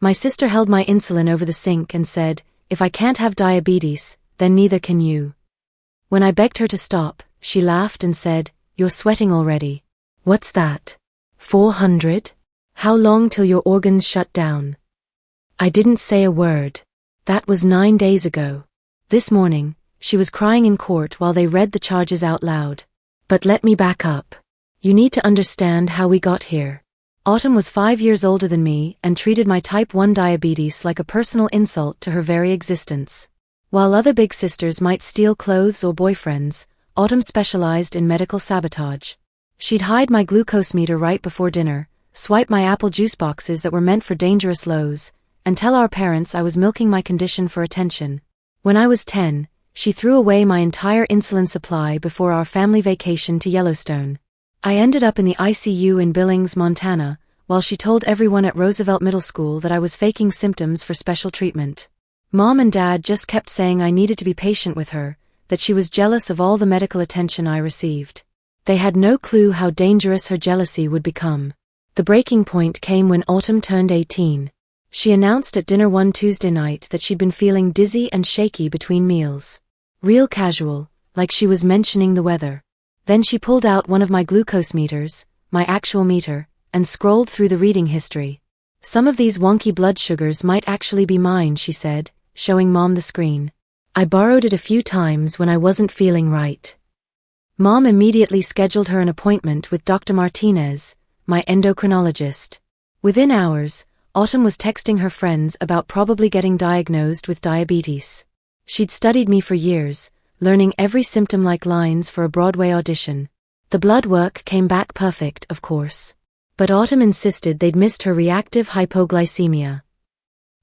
My sister held my insulin over the sink and said, "If I can't have diabetes, then neither can you." When I begged her to stop, she laughed and said, "You're sweating already." "What's that? 400? How long till your organs shut down?" I didn't say a word. That was 9 days ago. This morning, she was crying in court while they read the charges out loud. But let me back up. You need to understand how we got here. Autumn was 5 years older than me and treated my type 1 diabetes like a personal insult to her very existence. While other big sisters might steal clothes or boyfriends, Autumn specialized in medical sabotage. She'd hide my glucose meter right before dinner, swipe my apple juice boxes that were meant for dangerous lows, and tell our parents I was milking my condition for attention. When I was 10, she threw away my entire insulin supply before our family vacation to Yellowstone. I ended up in the ICU in Billings, Montana, while she told everyone at Roosevelt Middle School that I was faking symptoms for special treatment. Mom and Dad just kept saying I needed to be patient with her, that she was jealous of all the medical attention I received. They had no clue how dangerous her jealousy would become. The breaking point came when Autumn turned 18. She announced at dinner one Tuesday night that she'd been feeling dizzy and shaky between meals. Real casual, like she was mentioning the weather. Then she pulled out one of my glucose meters, my actual meter, and scrolled through the reading history. "Some of these wonky blood sugars might actually be mine," she said, showing Mom the screen. "I borrowed it a few times when I wasn't feeling right." Mom immediately scheduled her an appointment with Dr. Martinez, my endocrinologist. Within hours, Autumn was texting her friends about probably getting diagnosed with diabetes. She'd studied me for years, learning every symptom like lines for a Broadway audition. The blood work came back perfect, of course. But Autumn insisted they'd missed her reactive hypoglycemia.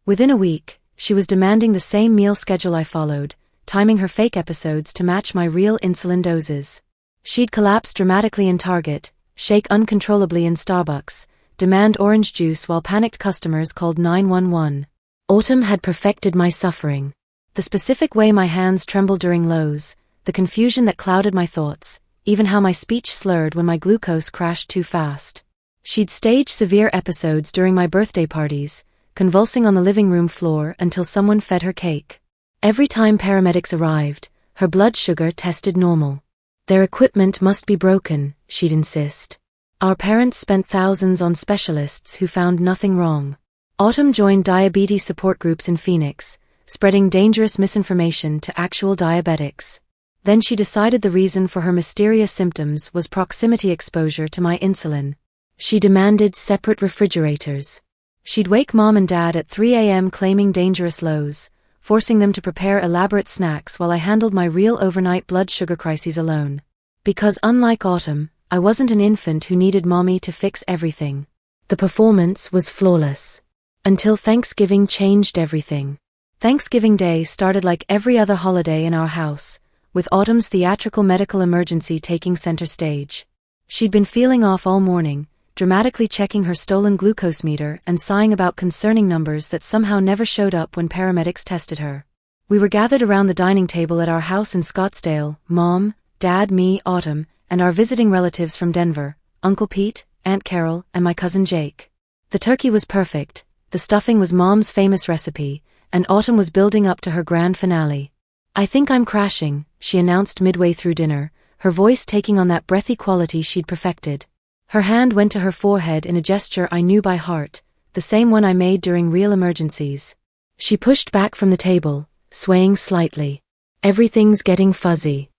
Within a week, she was demanding the same meal schedule I followed, timing her fake episodes to match my real insulin doses. She'd collapse dramatically in Target, shake uncontrollably in Starbucks, demand orange juice while panicked customers called 911. Autumn had perfected my suffering. The specific way my hands trembled during lows, the confusion that clouded my thoughts, even how my speech slurred when my glucose crashed too fast. She'd stage severe episodes during my birthday parties, convulsing on the living room floor until someone fed her cake. Every time paramedics arrived, her blood sugar tested normal. "Their equipment must be broken," she'd insist. Our parents spent thousands on specialists who found nothing wrong. Autumn joined diabetes support groups in Phoenix, spreading dangerous misinformation to actual diabetics. Then she decided the reason for her mysterious symptoms was proximity exposure to my insulin. She demanded separate refrigerators. She'd wake Mom and Dad at 3 a.m. claiming dangerous lows, forcing them to prepare elaborate snacks while I handled my real overnight blood sugar crises alone. Because unlike Autumn, I wasn't an infant who needed Mommy to fix everything. The performance was flawless. Until Thanksgiving changed everything. Thanksgiving Day started like every other holiday in our house, with Autumn's theatrical medical emergency taking center stage. She'd been feeling off all morning, dramatically checking her stolen glucose meter and sighing about concerning numbers that somehow never showed up when paramedics tested her. We were gathered around the dining table at our house in Scottsdale, Mom, Dad, me, Autumn, and our visiting relatives from Denver, Uncle Pete, Aunt Carol, and my cousin Jake. The turkey was perfect, the stuffing was Mom's famous recipe, and Autumn was building up to her grand finale. "I think I'm crashing," she announced midway through dinner, her voice taking on that breathy quality she'd perfected. Her hand went to her forehead in a gesture I knew by heart, the same one I made during real emergencies. She pushed back from the table, swaying slightly. "Everything's getting fuzzy."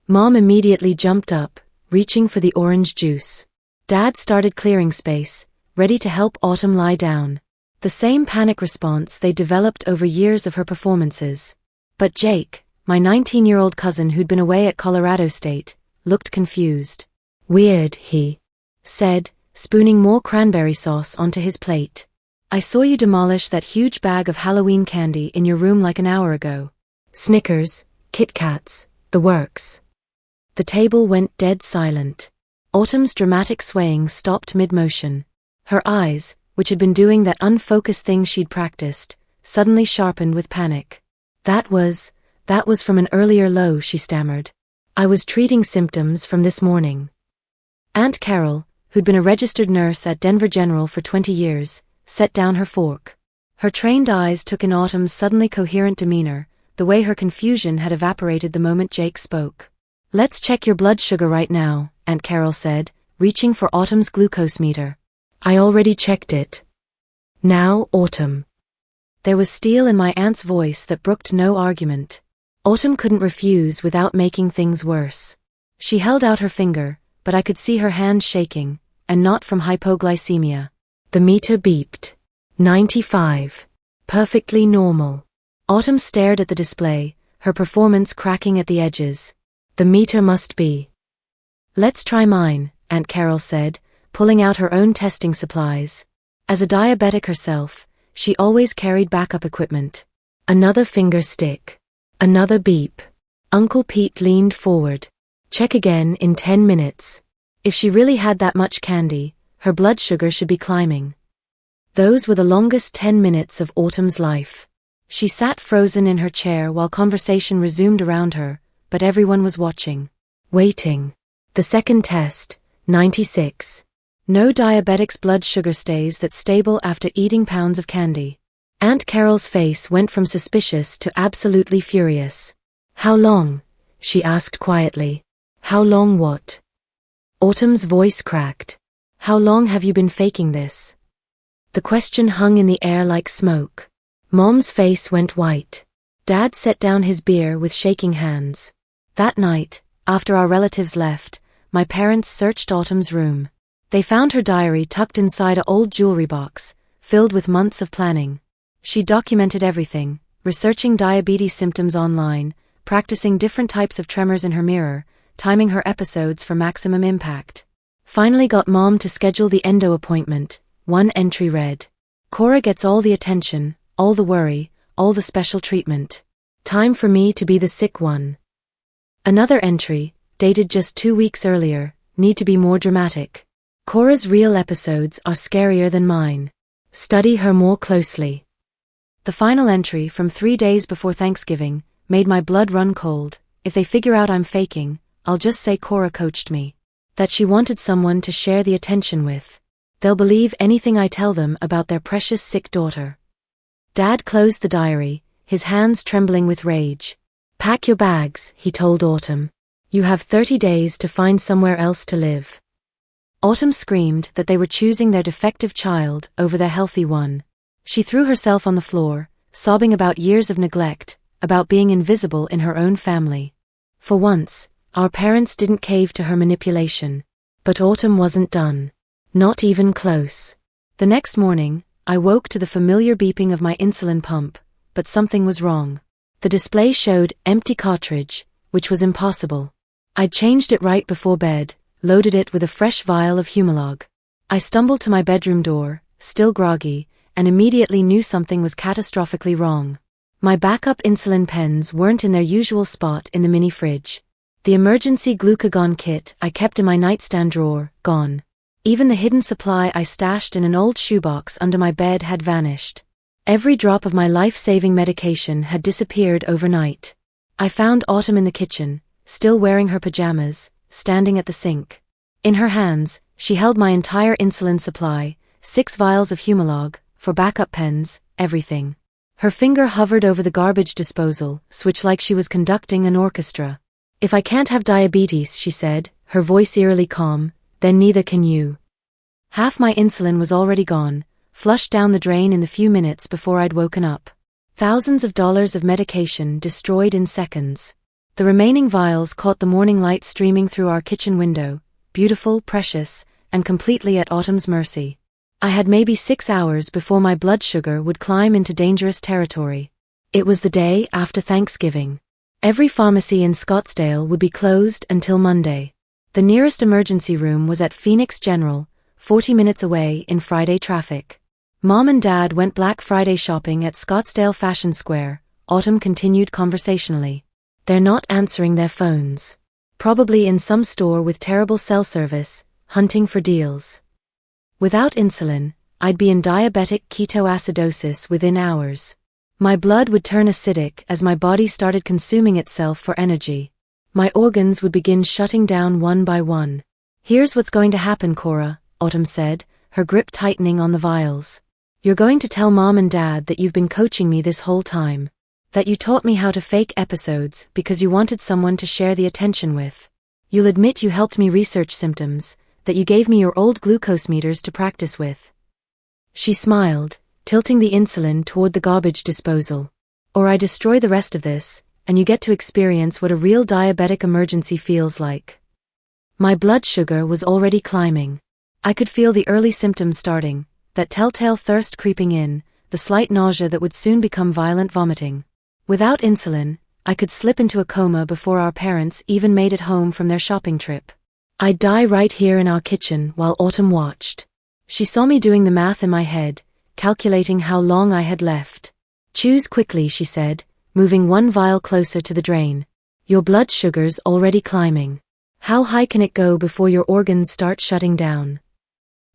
Mom immediately jumped up, reaching for the orange juice. Dad started clearing space, ready to help Autumn lie down. The same panic response they developed over years of her performances. But Jake, my 19-year-old cousin who'd been away at Colorado State, looked confused. "Weird," he said, spooning more cranberry sauce onto his plate. "I saw you demolish that huge bag of Halloween candy in your room like an hour ago. Snickers, Kit Kats, the works." The table went dead silent. Autumn's dramatic swaying stopped mid-motion. Her eyes, which had been doing that unfocused thing she'd practiced, suddenly sharpened with panic. That was from an earlier low," she stammered. "I was treating symptoms from this morning." Aunt Carol, who'd been a registered nurse at Denver General for 20 years, set down her fork. Her trained eyes took in Autumn's suddenly coherent demeanor, the way her confusion had evaporated the moment Jake spoke. "Let's check your blood sugar right now," Aunt Carol said, reaching for Autumn's glucose meter. "I already checked it. Now, Autumn." There was steel in my aunt's voice that brooked no argument. Autumn couldn't refuse without making things worse. She held out her finger, but I could see her hand shaking, and not from hypoglycemia. The meter beeped. 95. Perfectly normal. Autumn stared at the display, her performance cracking at the edges. "The meter must be." "Let's try mine," Aunt Carol said, pulling out her own testing supplies. As a diabetic herself, she always carried backup equipment. Another finger stick. Another beep. Uncle Pete leaned forward. "Check again in 10 minutes. If she really had that much candy, her blood sugar should be climbing." Those were the longest 10 minutes of Autumn's life. She sat frozen in her chair while conversation resumed around her, but everyone was watching. Waiting. The second test, 96. No diabetic's blood sugar stays that stable after eating pounds of candy. Aunt Carol's face went from suspicious to absolutely furious. "How long?" she asked quietly. "How long what?" Autumn's voice cracked. "How long have you been faking this?" The question hung in the air like smoke. Mom's face went white. Dad set down his beer with shaking hands. That night, after our relatives left, my parents searched Autumn's room. They found her diary tucked inside an old jewelry box, filled with months of planning. She documented everything, researching diabetes symptoms online, practicing different types of tremors in her mirror, timing her episodes for maximum impact. Finally got Mom to schedule the endo appointment. One entry read, "Cora gets all the attention, all the worry, all the special treatment. Time for me to be the sick one." Another entry, dated just 2 weeks earlier, "Need to be more dramatic. Cora's real episodes are scarier than mine. Study her more closely." The final entry, from 3 days before Thanksgiving, made my blood run cold. "If they figure out I'm faking, I'll just say Cora coached me. That she wanted someone to share the attention with. They'll believe anything I tell them about their precious sick daughter." Dad closed the diary, his hands trembling with rage. "Pack your bags," he told Autumn. "You have 30 days to find somewhere else to live." Autumn screamed that they were choosing their defective child over their healthy one. She threw herself on the floor, sobbing about years of neglect, about being invisible in her own family. For once, our parents didn't cave to her manipulation. But Autumn wasn't done. Not even close. The next morning, I woke to the familiar beeping of my insulin pump, but something was wrong. The display showed empty cartridge, which was impossible. I'd changed it right before bed, loaded it with a fresh vial of Humalog. I stumbled to my bedroom door, still groggy, and immediately knew something was catastrophically wrong. My backup insulin pens weren't in their usual spot in the mini fridge. The emergency glucagon kit I kept in my nightstand drawer, gone. Even the hidden supply I stashed in an old shoebox under my bed had vanished. Every drop of my life-saving medication had disappeared overnight. I found Autumn in the kitchen, still wearing her pajamas, standing at the sink. In her hands, she held my entire insulin supply, 6 vials of Humalog, for backup pens, everything. Her finger hovered over the garbage disposal switch like she was conducting an orchestra. "If I can't have diabetes," she said, her voice eerily calm, "then neither can you." Half my insulin was already gone, flushed down the drain in the few minutes before I'd woken up. Thousands of dollars of medication destroyed in seconds. The remaining vials caught the morning light streaming through our kitchen window, beautiful, precious, and completely at Autumn's mercy. I had maybe 6 hours before my blood sugar would climb into dangerous territory. It was the day after Thanksgiving. Every pharmacy in Scottsdale would be closed until Monday. The nearest emergency room was at Phoenix General, 40 minutes away in Friday traffic. Mom and Dad went Black Friday shopping at Scottsdale Fashion Square, Autumn continued conversationally. "They're not answering their phones. Probably in some store with terrible cell service, hunting for deals." Without insulin, I'd be in diabetic ketoacidosis within hours. My blood would turn acidic as my body started consuming itself for energy. My organs would begin shutting down one by one. "Here's what's going to happen, Cora," Autumn said, her grip tightening on the vials. You're going to tell Mom and Dad that you've been coaching me this whole time. That you taught me how to fake episodes because you wanted someone to share the attention with. You'll admit you helped me research symptoms, that you gave me your old glucose meters to practice with. She smiled, tilting the insulin toward the garbage disposal. Or I destroy the rest of this, and you get to experience what a real diabetic emergency feels like. My blood sugar was already climbing. I could feel the early symptoms starting, that telltale thirst creeping in, the slight nausea that would soon become violent vomiting. Without insulin, I could slip into a coma before our parents even made it home from their shopping trip. I'd die right here in our kitchen while Autumn watched. She saw me doing the math in my head, calculating how long I had left. Choose quickly, she said, moving one vial closer to the drain. Your blood sugar's already climbing. How high can it go before your organs start shutting down?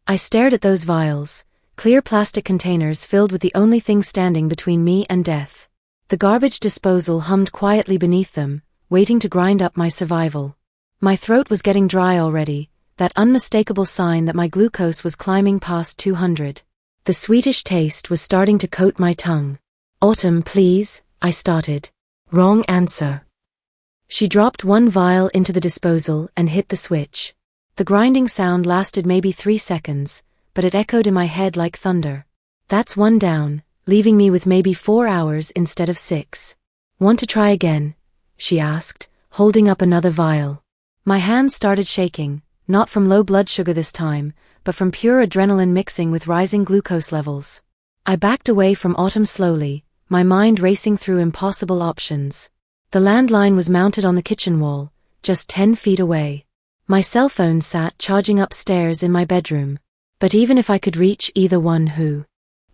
I stared at those vials, clear plastic containers filled with the only thing standing between me and death. The garbage disposal hummed quietly beneath them, waiting to grind up my survival. My throat was getting dry already, that unmistakable sign that my glucose was climbing past 200. The sweetish taste was starting to coat my tongue. Autumn, please, I started. Wrong answer. She dropped one vial into the disposal and hit the switch. The grinding sound lasted maybe 3 seconds, but it echoed in my head like thunder. That's one down, leaving me with maybe 4 hours instead of 6. Want to try again? She asked, holding up another vial. My hands started shaking, not from low blood sugar this time, but from pure adrenaline mixing with rising glucose levels. I backed away from Autumn slowly, my mind racing through impossible options. The landline was mounted on the kitchen wall, just 10 feet away. My cell phone sat charging upstairs in my bedroom. But even if I could reach either one, who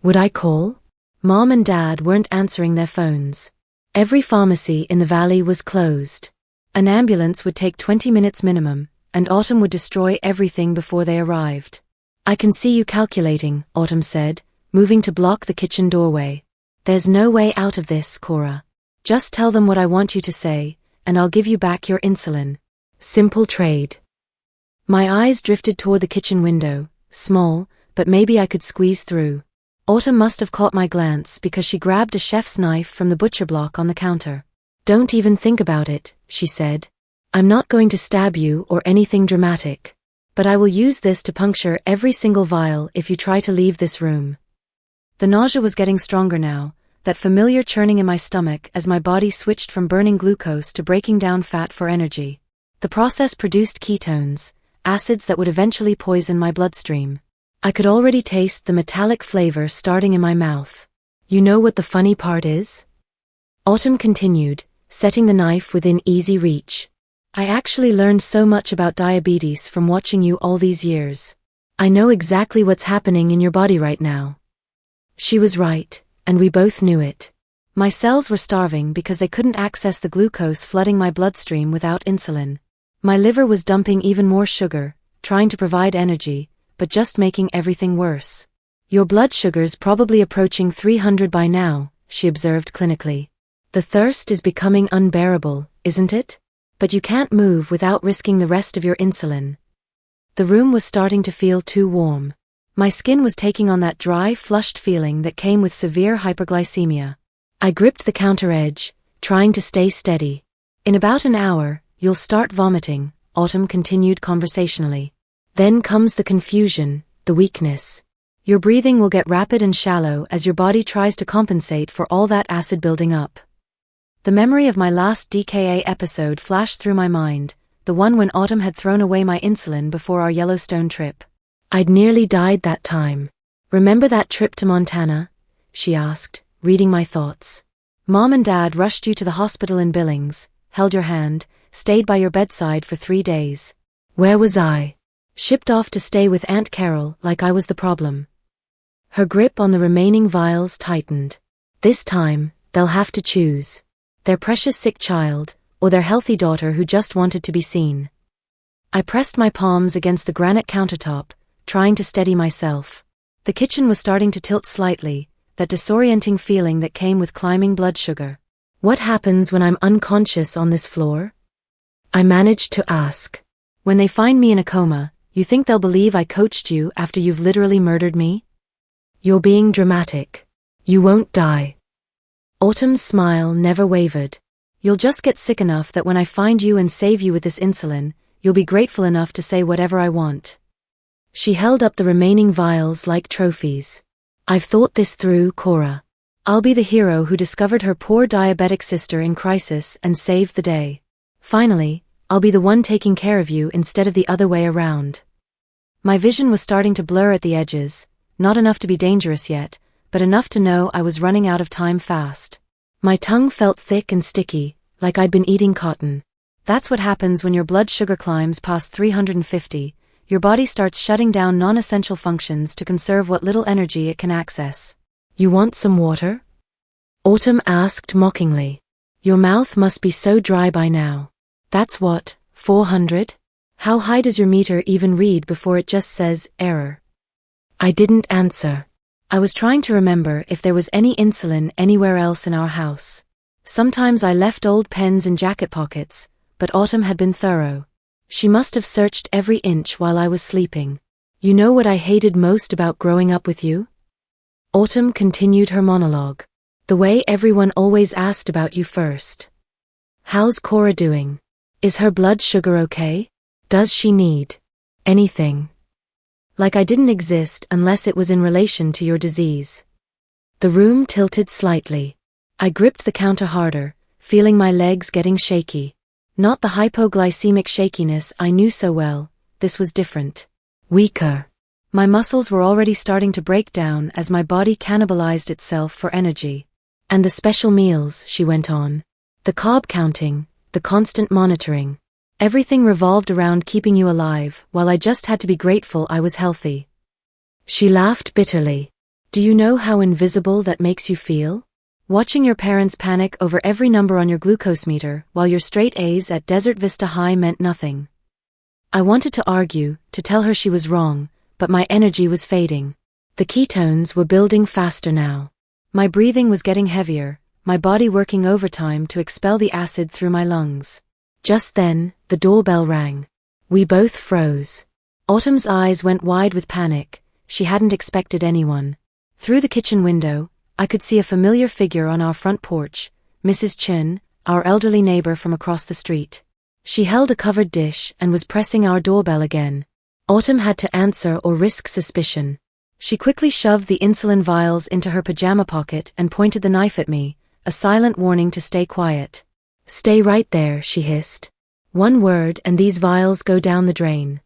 would I call? Mom and Dad weren't answering their phones. Every pharmacy in the valley was closed. An ambulance would take 20 minutes minimum, and Autumn would destroy everything before they arrived. I can see you calculating, Autumn said, moving to block the kitchen doorway. There's no way out of this, Cora. Just tell them what I want you to say, and I'll give you back your insulin. Simple trade. My eyes drifted toward the kitchen window, small, but maybe I could squeeze through. Autumn must have caught my glance because she grabbed a chef's knife from the butcher block on the counter. Don't even think about it, she said. I'm not going to stab you or anything dramatic. But I will use this to puncture every single vial if you try to leave this room. The nausea was getting stronger now, that familiar churning in my stomach as my body switched from burning glucose to breaking down fat for energy. The process produced ketones, acids that would eventually poison my bloodstream. I could already taste the metallic flavor starting in my mouth. You know what the funny part is? Autumn continued, setting the knife within easy reach. I actually learned so much about diabetes from watching you all these years. I know exactly what's happening in your body right now. She was right, and we both knew it. My cells were starving because they couldn't access the glucose flooding my bloodstream without insulin. My liver was dumping even more sugar, trying to provide energy, but just making everything worse. Your blood sugar's probably approaching 300 by now, she observed clinically. The thirst is becoming unbearable, isn't it? But you can't move without risking the rest of your insulin. The room was starting to feel too warm. My skin was taking on that dry, flushed feeling that came with severe hyperglycemia. I gripped the counter edge, trying to stay steady. In about an hour, you'll start vomiting, Autumn continued conversationally. Then comes the confusion, the weakness. Your breathing will get rapid and shallow as your body tries to compensate for all that acid building up. The memory of my last DKA episode flashed through my mind, the one when Autumn had thrown away my insulin before our Yellowstone trip. I'd nearly died that time. Remember that trip to Montana? She asked, reading my thoughts. Mom and Dad rushed you to the hospital in Billings, held your hand, stayed by your bedside for 3 days. Where was I? Shipped off to stay with Aunt Carol like I was the problem. Her grip on the remaining vials tightened. This time, they'll have to choose. Their precious sick child, or their healthy daughter who just wanted to be seen. I pressed my palms against the granite countertop, trying to steady myself. The kitchen was starting to tilt slightly, that disorienting feeling that came with climbing blood sugar. What happens when I'm unconscious on this floor? I managed to ask. When they find me in a coma, you think they'll believe I coached you after you've literally murdered me? You're being dramatic. You won't die. Autumn's smile never wavered. You'll just get sick enough that when I find you and save you with this insulin, you'll be grateful enough to say whatever I want. She held up the remaining vials like trophies. I've thought this through, Cora. I'll be the hero who discovered her poor diabetic sister in crisis and saved the day. Finally, I'll be the one taking care of you instead of the other way around. My vision was starting to blur at the edges, not enough to be dangerous yet, but enough to know I was running out of time fast. My tongue felt thick and sticky, like I'd been eating cotton. That's what happens when your blood sugar climbs past 350. Your body starts shutting down non-essential functions to conserve what little energy it can access. You want some water? Autumn asked mockingly. Your mouth must be so dry by now. That's what, 400? How high does your meter even read before it just says, error? I didn't answer. I was trying to remember if there was any insulin anywhere else in our house. Sometimes I left old pens in jacket pockets, but Autumn had been thorough. She must have searched every inch while I was sleeping. You know what I hated most about growing up with you? Autumn continued her monologue. The way everyone always asked about you first. How's Cora doing? Is her blood sugar okay? Does she need anything? Like I didn't exist unless it was in relation to your disease. The room tilted slightly. I gripped the counter harder, feeling my legs getting shaky. Not the hypoglycemic shakiness I knew so well, this was different. Weaker. My muscles were already starting to break down as my body cannibalized itself for energy. And the special meals, she went on. The carb counting, the constant monitoring. Everything revolved around keeping you alive, while I just had to be grateful I was healthy. She laughed bitterly. Do you know how invisible that makes you feel? Watching your parents panic over every number on your glucose meter while your straight A's at Desert Vista High meant nothing. I wanted to argue, to tell her she was wrong, but my energy was fading. The ketones were building faster now. My breathing was getting heavier, my body working overtime to expel the acid through my lungs. Just then, the doorbell rang. We both froze. Autumn's eyes went wide with panic. She hadn't expected anyone. Through the kitchen window, I could see a familiar figure on our front porch, Mrs. Chen, our elderly neighbor from across the street. She held a covered dish and was pressing our doorbell again. Autumn had to answer or risk suspicion. She quickly shoved the insulin vials into her pajama pocket and pointed the knife at me, a silent warning to stay quiet. Stay right there, she hissed. One word and these vials go down the drain.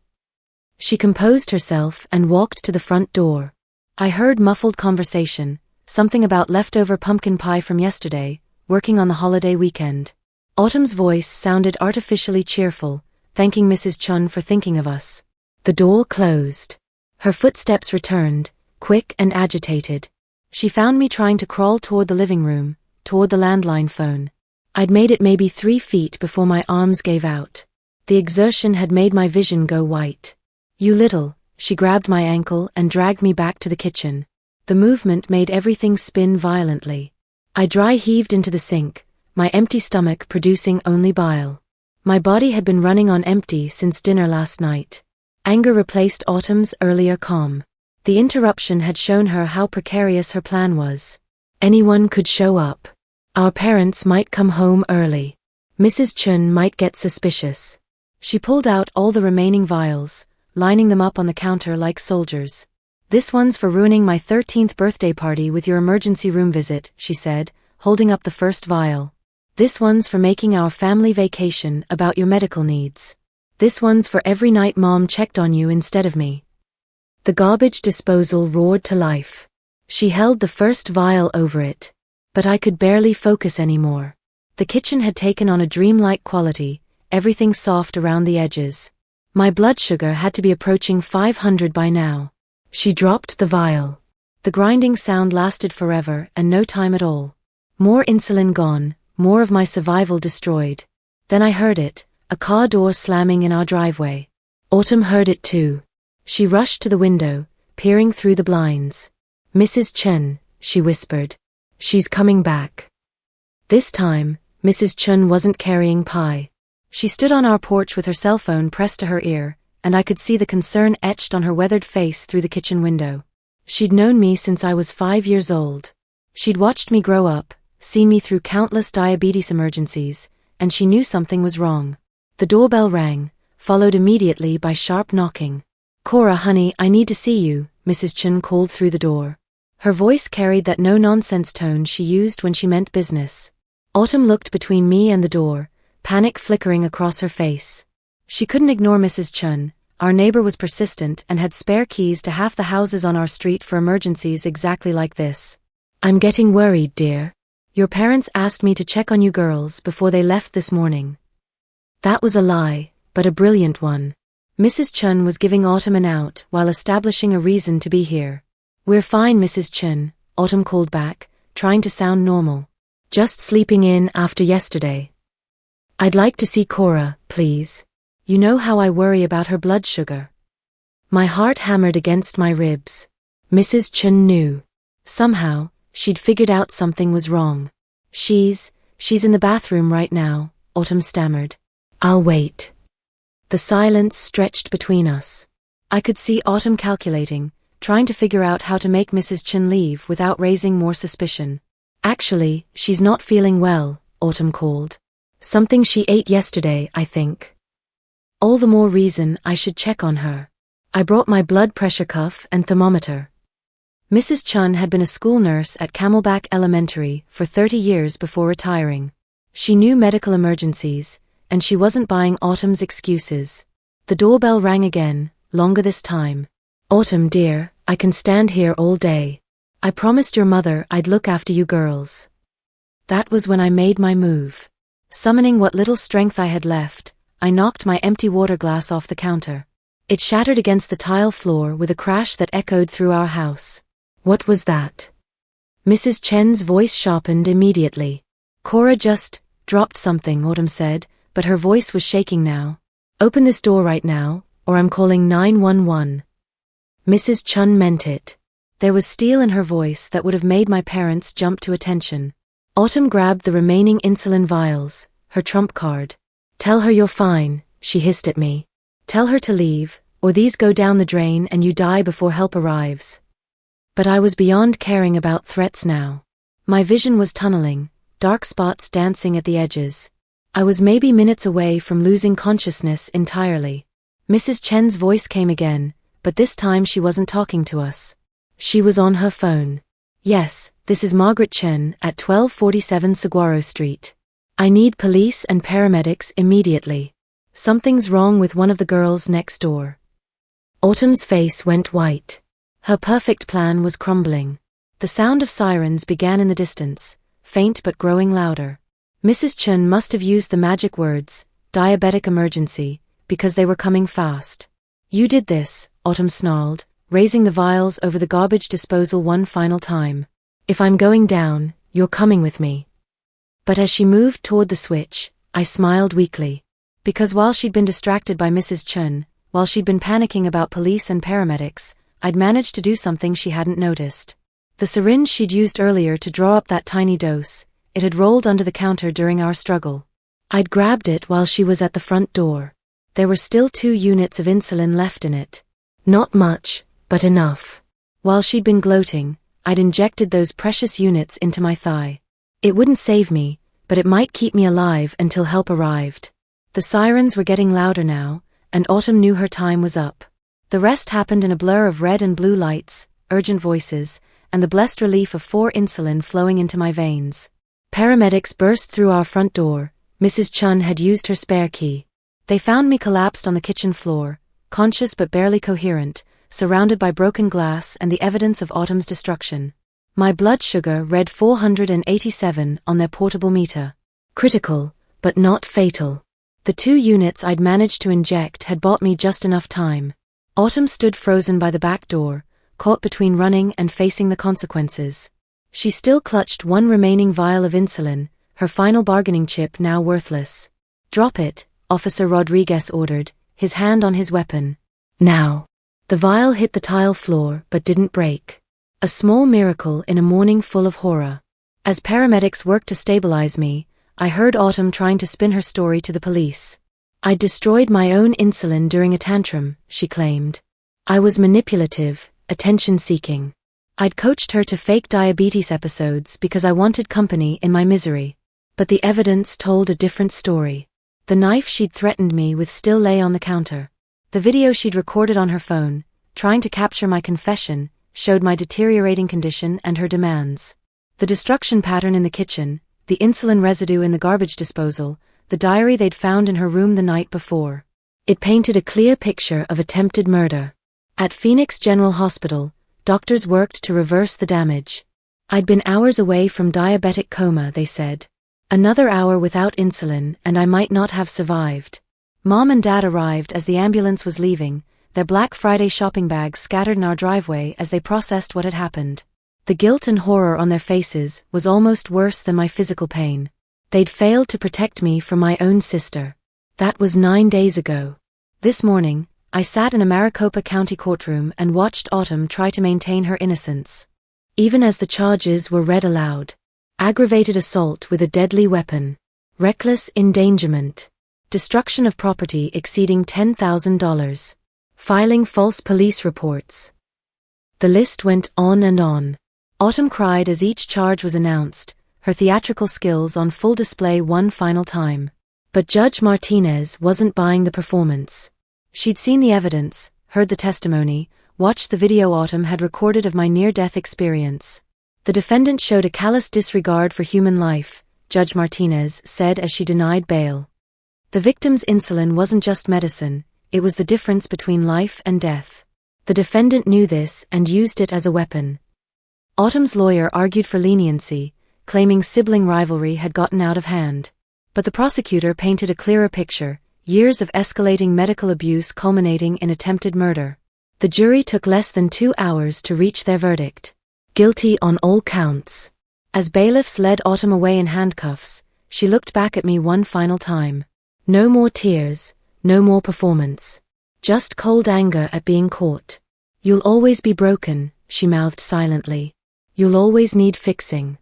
She composed herself and walked to the front door. I heard muffled conversation, something about leftover pumpkin pie from yesterday, working on the holiday weekend. Autumn's voice sounded artificially cheerful, thanking Mrs. Chun for thinking of us. The door closed. Her footsteps returned, quick and agitated. She found me trying to crawl toward the living room, toward the landline phone. I'd made it maybe 3 feet before my arms gave out. The exertion had made my vision go white. You little, she grabbed my ankle and dragged me back to the kitchen. The movement made everything spin violently. I dry heaved into the sink, my empty stomach producing only bile. My body had been running on empty since dinner last night. Anger replaced Autumn's earlier calm. The interruption had shown her how precarious her plan was. Anyone could show up. Our parents might come home early. Mrs. Chun might get suspicious. She pulled out all the remaining vials, lining them up on the counter like soldiers. This one's for ruining my 13th birthday party with your emergency room visit, she said, holding up the first vial. This one's for making our family vacation about your medical needs. This one's for every night Mom checked on you instead of me. The garbage disposal roared to life. She held the first vial over it. But I could barely focus anymore. The kitchen had taken on a dreamlike quality, everything soft around the edges. My blood sugar had to be approaching 500 by now. She dropped the vial. The grinding sound lasted forever and no time at all. More insulin gone, more of my survival destroyed. Then I heard it, a car door slamming in our driveway. Autumn heard it too. She rushed to the window, peering through the blinds. Mrs. Chen, she whispered. She's coming back. This time, Mrs. Chun wasn't carrying pie. She stood on our porch with her cell phone pressed to her ear, and I could see the concern etched on her weathered face through the kitchen window. She'd known me since I was 5 years old. She'd watched me grow up, seen me through countless diabetes emergencies, and she knew something was wrong. The doorbell rang, followed immediately by sharp knocking. "Cora, honey, I need to see you," Mrs. Chun called through the door. Her voice carried that no-nonsense tone she used when she meant business. Autumn looked between me and the door, panic flickering across her face. She couldn't ignore Mrs. Chun. Our neighbor was persistent and had spare keys to half the houses on our street for emergencies exactly like this. "I'm getting worried, dear. Your parents asked me to check on you girls before they left this morning." That was a lie, but a brilliant one. Mrs. Chun was giving Autumn an out while establishing a reason to be here. "We're fine, Mrs. Chun," Autumn called back, trying to sound normal. "Just sleeping in after yesterday. I'd like to see Cora, please. You know how I worry about her blood sugar." My heart hammered against my ribs. Mrs. Chun knew. Somehow, she'd figured out something was wrong. She's in the bathroom right now," Autumn stammered. "I'll wait." The silence stretched between us. I could see Autumn calculating, trying to figure out how to make Mrs. Chun leave without raising more suspicion. "Actually, she's not feeling well," Autumn called. "Something she ate yesterday, I think. All the more reason I should check on her." I brought my blood pressure cuff and thermometer. Mrs. Chun had been a school nurse at Camelback Elementary for 30 years before retiring. She knew medical emergencies, and she wasn't buying Autumn's excuses. The doorbell rang again, longer this time. "Autumn, dear, I can stand here all day. I promised your mother I'd look after you girls." That was when I made my move. Summoning what little strength I had left, I knocked my empty water glass off the counter. It shattered against the tile floor with a crash that echoed through our house. "What was that?" Mrs. Chen's voice sharpened immediately. "Cora just dropped something," Autumn said, but her voice was shaking now. "Open this door right now, or I'm calling 911. Mrs. Chun meant it. There was steel in her voice that would have made my parents jump to attention. Autumn grabbed the remaining insulin vials, her trump card. "Tell her you're fine," she hissed at me. "Tell her to leave, or these go down the drain and you die before help arrives." But I was beyond caring about threats now. My vision was tunneling, dark spots dancing at the edges. I was maybe minutes away from losing consciousness entirely. Mrs. Chen's voice came again, but this time she wasn't talking to us. She was on her phone. "Yes, this is Margaret Chen at 1247 Saguaro Street. I need police and paramedics immediately. Something's wrong with one of the girls next door." Autumn's face went white. Her perfect plan was crumbling. The sound of sirens began in the distance, faint but growing louder. Mrs. Chun must have used the magic words, "diabetic emergency," because they were coming fast. "You did this," Autumn snarled, raising the vials over the garbage disposal one final time. "If I'm going down, you're coming with me." But as she moved toward the switch, I smiled weakly. Because while she'd been distracted by Mrs. Chun, while she'd been panicking about police and paramedics, I'd managed to do something she hadn't noticed. The syringe she'd used earlier to draw up that tiny dose, it had rolled under the counter during our struggle. I'd grabbed it while she was at the front door. There were still 2 units of insulin left in it. Not much, but enough. While she'd been gloating, I'd injected those precious units into my thigh. It wouldn't save me, but it might keep me alive until help arrived. The sirens were getting louder now, and Autumn knew her time was up. The rest happened in a blur of red and blue lights, urgent voices, and the blessed relief of 4 insulin flowing into my veins. Paramedics burst through our front door. Mrs. Chun had used her spare key. They found me collapsed on the kitchen floor, conscious but barely coherent, surrounded by broken glass and the evidence of Autumn's destruction. My blood sugar read 487 on their portable meter. Critical, but not fatal. The 2 units I'd managed to inject had bought me just enough time. Autumn stood frozen by the back door, caught between running and facing the consequences. She still clutched 1 remaining vial of insulin, her final bargaining chip now worthless. "Drop it," Officer Rodriguez ordered, his hand on his weapon. "Now." The vial hit the tile floor but didn't break. A small miracle in a morning full of horror. As paramedics worked to stabilize me, I heard Autumn trying to spin her story to the police. "I'd destroyed my own insulin during a tantrum," she claimed. "I was manipulative, attention-seeking. I'd coached her to fake diabetes episodes because I wanted company in my misery. But the evidence told a different story. The knife she'd threatened me with still lay on the counter. The video she'd recorded on her phone, trying to capture my confession, showed my deteriorating condition and her demands. The destruction pattern in the kitchen, the insulin residue in the garbage disposal, the diary they'd found in her room the night before. It painted a clear picture of attempted murder. At Phoenix General Hospital, doctors worked to reverse the damage. I'd been hours away from diabetic coma, they said. Another hour without insulin and I might not have survived. Mom and Dad arrived as the ambulance was leaving, their Black Friday shopping bags scattered in our driveway as they processed what had happened. The guilt and horror on their faces was almost worse than my physical pain. They'd failed to protect me from my own sister. That was 9 days ago. This morning, I sat in a Maricopa County courtroom and watched Autumn try to maintain her innocence. Even as the charges were read aloud. Aggravated assault with a deadly weapon. Reckless endangerment. Destruction of property exceeding $10,000. Filing false police reports. The list went on and on. Autumn cried as each charge was announced, her theatrical skills on full display one final time. But Judge Martinez wasn't buying the performance. She'd seen the evidence, heard the testimony, watched the video Autumn had recorded of my near-death experience. The defendant showed a callous disregard for human life, Judge Martinez said as she denied bail. The victim's insulin wasn't just medicine, it was the difference between life and death. The defendant knew this and used it as a weapon. Autumn's lawyer argued for leniency, claiming sibling rivalry had gotten out of hand. But the prosecutor painted a clearer picture, years of escalating medical abuse culminating in attempted murder. The jury took less than 2 hours to reach their verdict. Guilty on all counts. As bailiffs led Autumn away in handcuffs, she looked back at me one final time. No more tears, no more performance. Just cold anger at being caught. You'll always be broken, she mouthed silently. You'll always need fixing.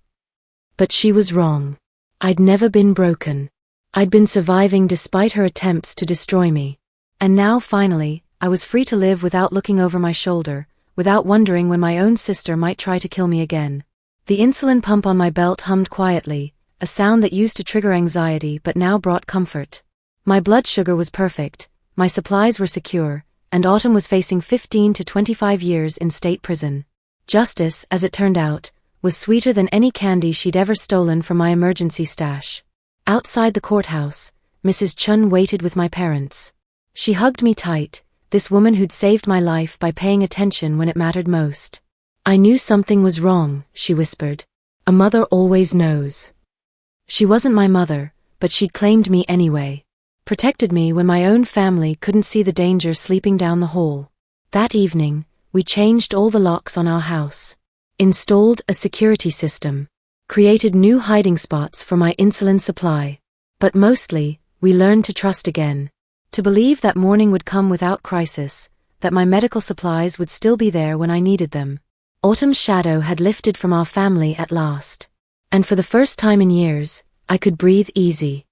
But she was wrong. I'd never been broken. I'd been surviving despite her attempts to destroy me. And now, finally, I was free to live without looking over my shoulder, without wondering when my own sister might try to kill me again. The insulin pump on my belt hummed quietly, a sound that used to trigger anxiety but now brought comfort. My blood sugar was perfect, my supplies were secure, and Autumn was facing 15 to 25 years in state prison. Justice, as it turned out, was sweeter than any candy she'd ever stolen from my emergency stash. Outside the courthouse, Mrs. Chun waited with my parents. She hugged me tight, this woman who'd saved my life by paying attention when it mattered most. I knew something was wrong, she whispered. A mother always knows. She wasn't my mother, but she'd claimed me anyway. Protected me when my own family couldn't see the danger sleeping down the hall. That evening, we changed all the locks on our house. Installed a security system. Created new hiding spots for my insulin supply. But mostly, we learned to trust again. To believe that morning would come without crisis, that my medical supplies would still be there when I needed them. Autumn's shadow had lifted from our family at last. And for the first time in years, I could breathe easy.